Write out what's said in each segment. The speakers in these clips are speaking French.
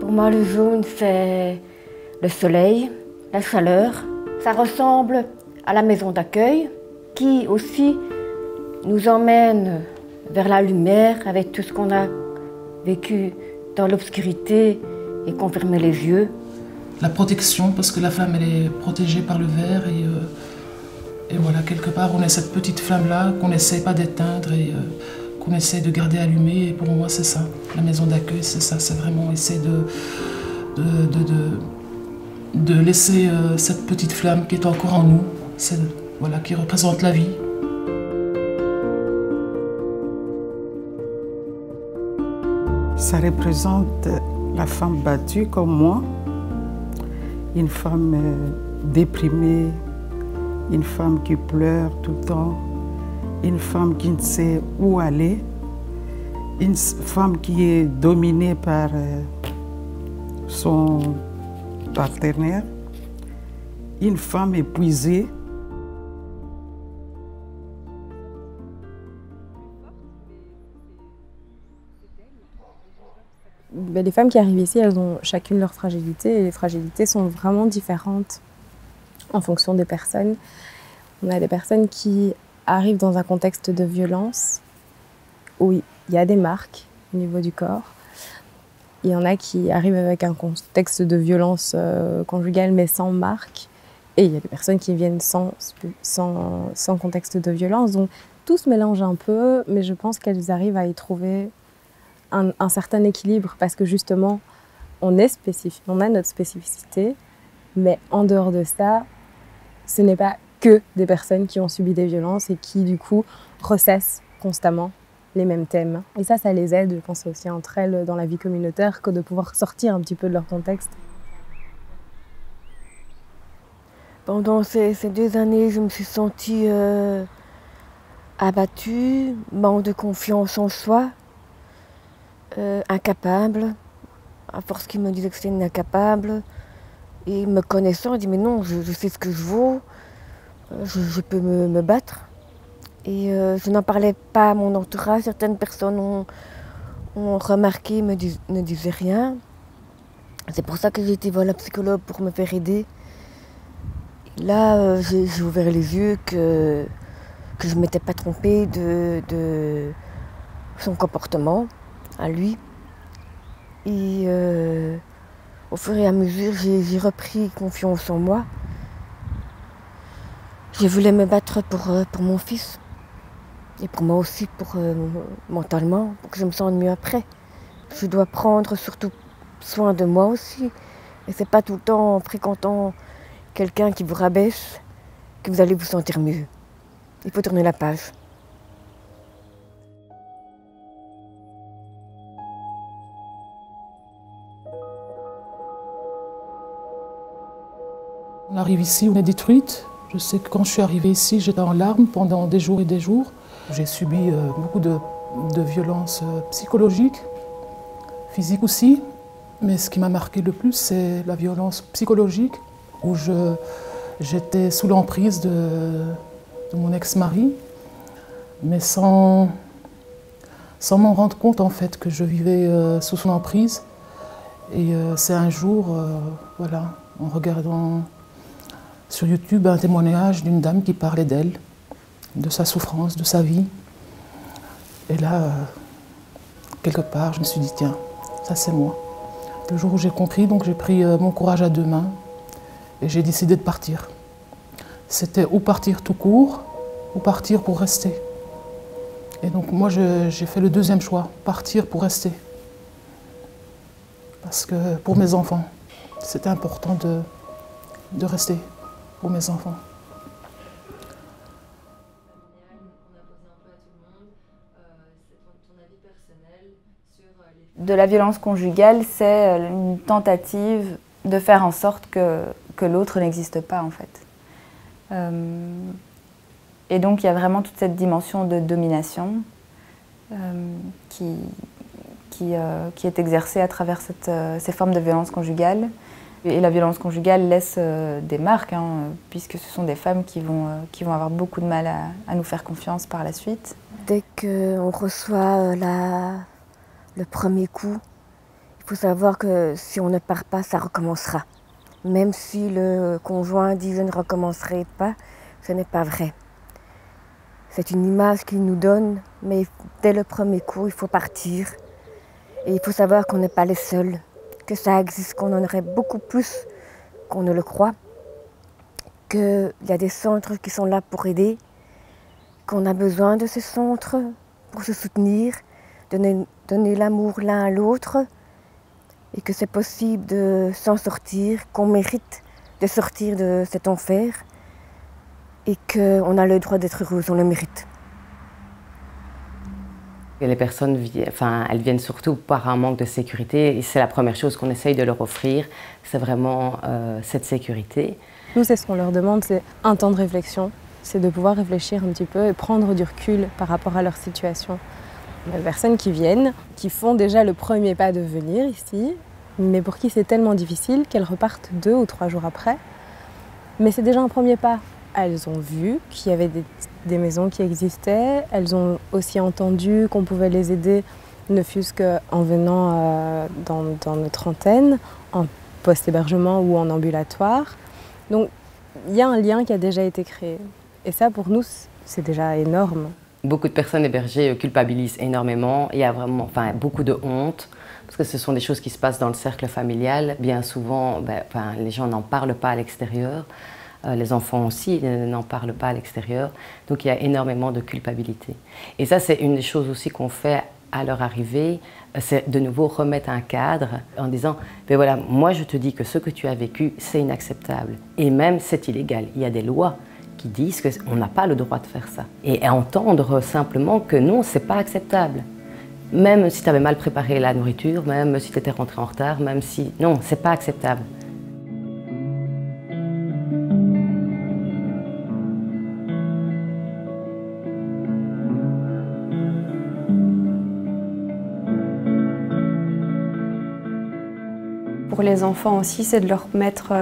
Pour moi, le jaune, c'est le soleil, la chaleur. Ça ressemble à la maison d'accueil qui aussi nous emmène vers la lumière avec tout ce qu'on a vécu dans l'obscurité et qu'on fermait les yeux. La protection, parce que la flamme, elle est protégée par le verre et voilà, quelque part, on a cette petite flamme-là qu'on n'essaie pas d'éteindre et qu'on essaie de garder allumée. Et pour moi, c'est ça. La maison d'accueil, c'est ça. C'est vraiment essayer de laisser cette petite flamme qui est encore en nous, voilà, qui représente la vie. Ça représente la femme battue comme moi, une femme déprimée, une femme qui pleure tout le temps, une femme qui ne sait où aller, une femme qui est dominée par son partenaire, une femme épuisée. Les femmes qui arrivent ici, elles ont chacune leur fragilité et les fragilités sont vraiment différentes en fonction des personnes. On a des personnes qui arrivent dans un contexte de violence où il y a des marques au niveau du corps. Il y en a qui arrivent avec un contexte de violence conjugale mais sans marque. Et il y a des personnes qui viennent sans contexte de violence. Donc tout se mélange un peu, mais je pense qu'elles arrivent à y trouver un certain équilibre parce que justement, on est spécifique, on a notre spécificité, mais en dehors de ça, ce n'est pas que des personnes qui ont subi des violences et qui du coup ressassent constamment les mêmes thèmes. Et ça les aide, je pense aussi entre elles dans la vie communautaire que de pouvoir sortir un petit peu de leur contexte. Pendant ces 2 années, je me suis sentie abattue, manque de confiance en soi, incapable. À force qu'ils me disaient que c'était une incapable. Et me connaissant, je dis mais non, je sais ce que je vaux, je peux me battre. Et je n'en parlais pas à mon entourage. Certaines personnes ont remarqué, ne disaient rien. C'est pour ça que j'ai été voir la psychologue pour me faire aider. Et là, j'ai ouvert les yeux que je ne m'étais pas trompée de son comportement à lui. Et au fur et à mesure, j'ai repris confiance en moi. Je voulais me battre pour mon fils. Et pour moi aussi, mentalement, pour que je me sente mieux après. Je dois prendre surtout soin de moi aussi. Et c'est pas tout le temps en fréquentant quelqu'un qui vous rabaisse que vous allez vous sentir mieux. Il faut tourner la page. On arrive ici, on est détruite. Je sais que quand je suis arrivée ici, j'étais en larmes pendant des jours et des jours. J'ai subi beaucoup de violences psychologiques, physiques aussi. Mais ce qui m'a marqué le plus, c'est la violence psychologique, où j'étais sous l'emprise de mon ex-mari, mais sans m'en rendre compte en fait que je vivais sous son emprise. Et c'est un jour, voilà, en regardant sur YouTube un témoignage d'une dame qui parlait d'elle, de sa souffrance, de sa vie. Et là, quelque part, je me suis dit, tiens, ça c'est moi. Le jour où j'ai compris, donc j'ai pris mon courage à 2 mains et j'ai décidé de partir. C'était ou partir tout court, ou partir pour rester. Et donc moi, j'ai fait le 2e choix, partir pour rester. Parce que pour mes enfants, c'était important de rester pour mes enfants. De la violence conjugale, c'est une tentative de faire en sorte que l'autre n'existe pas en fait. Et donc il y a vraiment toute cette dimension de domination qui est exercée à travers ces formes de violence conjugale. Et la violence conjugale laisse des marques, puisque ce sont des femmes qui vont avoir beaucoup de mal à nous faire confiance par la suite. Dès qu'on reçoit le premier coup, il faut savoir que si on ne part pas, ça recommencera. Même si le conjoint dit « je ne recommencerai pas », ce n'est pas vrai. C'est une image qu'il nous donne, mais dès le premier coup, il faut partir. Et il faut savoir qu'on n'est pas les seuls, que ça existe, qu'on en aurait beaucoup plus qu'on ne le croit, qu'il y a des centres qui sont là pour aider, qu'on a besoin de ces centres pour se soutenir, donner l'amour l'un à l'autre, et que c'est possible de s'en sortir, qu'on mérite de sortir de cet enfer, et qu'on a le droit d'être heureuse, on le mérite. Les personnes elles viennent surtout par un manque de sécurité et c'est la première chose qu'on essaye de leur offrir, c'est vraiment cette sécurité. Nous, c'est ce qu'on leur demande, c'est un temps de réflexion, c'est de pouvoir réfléchir un petit peu et prendre du recul par rapport à leur situation. Il y a des personnes qui viennent, qui font déjà le premier pas de venir ici, mais pour qui c'est tellement difficile qu'elles repartent 2 ou 3 jours après. Mais c'est déjà un premier pas. Elles ont vu qu'il y avait des maisons qui existaient, elles ont aussi entendu qu'on pouvait les aider, ne fût-ce qu'en venant dans notre antenne, en post-hébergement ou en ambulatoire. Donc il y a un lien qui a déjà été créé. Et ça, pour nous, c'est déjà énorme. Beaucoup de personnes hébergées culpabilisent énormément. Il y a vraiment beaucoup de honte, parce que ce sont des choses qui se passent dans le cercle familial. Bien souvent, les gens n'en parlent pas à l'extérieur. Les enfants aussi n'en parlent pas à l'extérieur. Donc il y a énormément de culpabilité. Et ça, c'est une des choses aussi qu'on fait à leur arrivée, c'est de nouveau remettre un cadre en disant voilà, moi je te dis que ce que tu as vécu, c'est inacceptable. Et même c'est illégal. Il y a des lois qui disent qu'on n'a pas le droit de faire ça. Et entendre simplement que non, c'est pas acceptable. Même si tu avais mal préparé la nourriture, même si tu étais rentré en retard, même si... Non, c'est pas acceptable. Pour les enfants aussi, c'est de leur mettre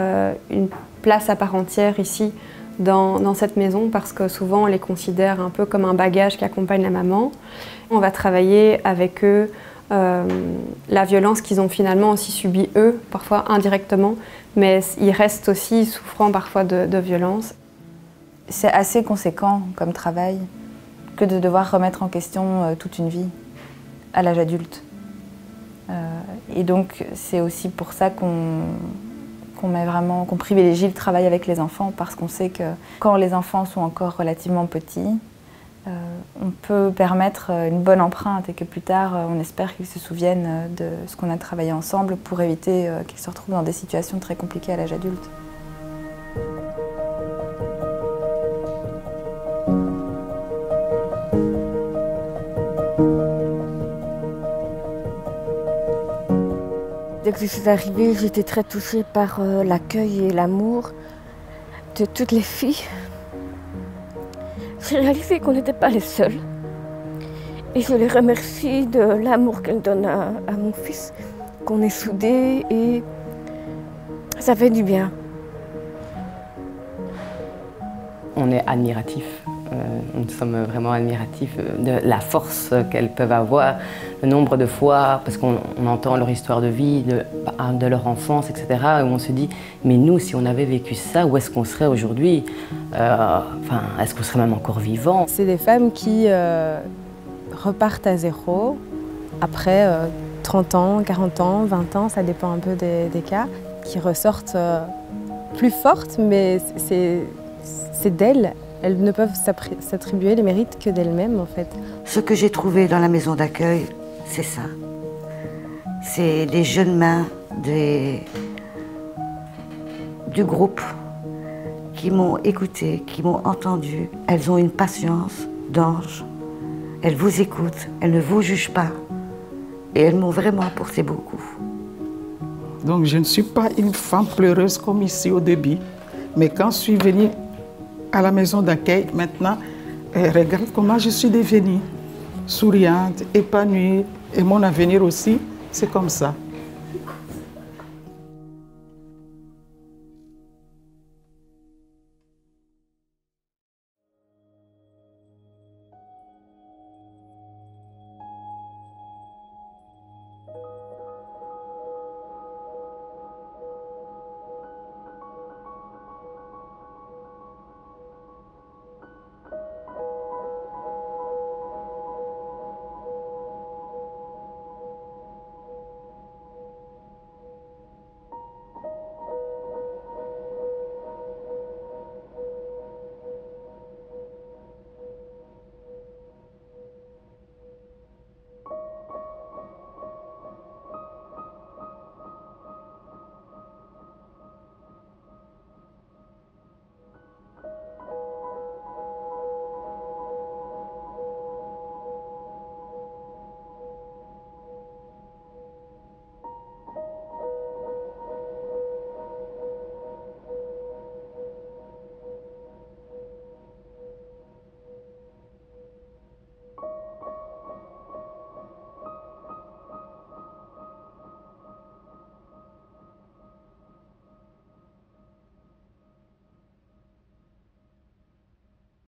une place à part entière ici, dans cette maison, parce que souvent on les considère un peu comme un bagage qui accompagne la maman. On va travailler avec eux la violence qu'ils ont finalement aussi subie eux, parfois indirectement, mais ils restent aussi souffrants parfois de violence. C'est assez conséquent comme travail que de devoir remettre en question toute une vie à l'âge adulte. Et donc c'est aussi pour ça qu'on privilégie le travail avec les enfants, parce qu'on sait que quand les enfants sont encore relativement petits, on peut permettre une bonne empreinte et que plus tard on espère qu'ils se souviennent de ce qu'on a travaillé ensemble pour éviter qu'ils se retrouvent dans des situations très compliquées à l'âge adulte. Dès que je suis arrivée, j'étais très touchée par l'accueil et l'amour de toutes les filles. J'ai réalisé qu'on n'était pas les seuls. Et je les remercie de l'amour qu'elles donnent à mon fils, qu'on est soudés et ça fait du bien. On est admiratifs. Nous sommes vraiment admiratifs de la force qu'elles peuvent avoir, le nombre de fois, parce qu'on entend leur histoire de vie, de leur enfance, etc. Et on se dit, mais nous, si on avait vécu ça, où est-ce qu'on serait aujourd'hui? Est-ce qu'on serait même encore vivants? C'est des femmes qui repartent à zéro après 30 ans, 40 ans, 20 ans, ça dépend un peu des cas, qui ressortent plus fortes, mais c'est d'elles. Elles ne peuvent s'attribuer les mérites que d'elles-mêmes, en fait. Ce que j'ai trouvé dans la maison d'accueil, c'est ça. C'est les jeunes mains du groupe qui m'ont écouté, qui m'ont entendu. Elles ont une patience d'ange. Elles vous écoutent, elles ne vous jugent pas. Et elles m'ont vraiment apporté beaucoup. Donc je ne suis pas une femme pleureuse comme ici au début. Mais quand je suis venue à la maison d'accueil maintenant, regarde comment je suis devenue, souriante, épanouie, et mon avenir aussi, c'est comme ça.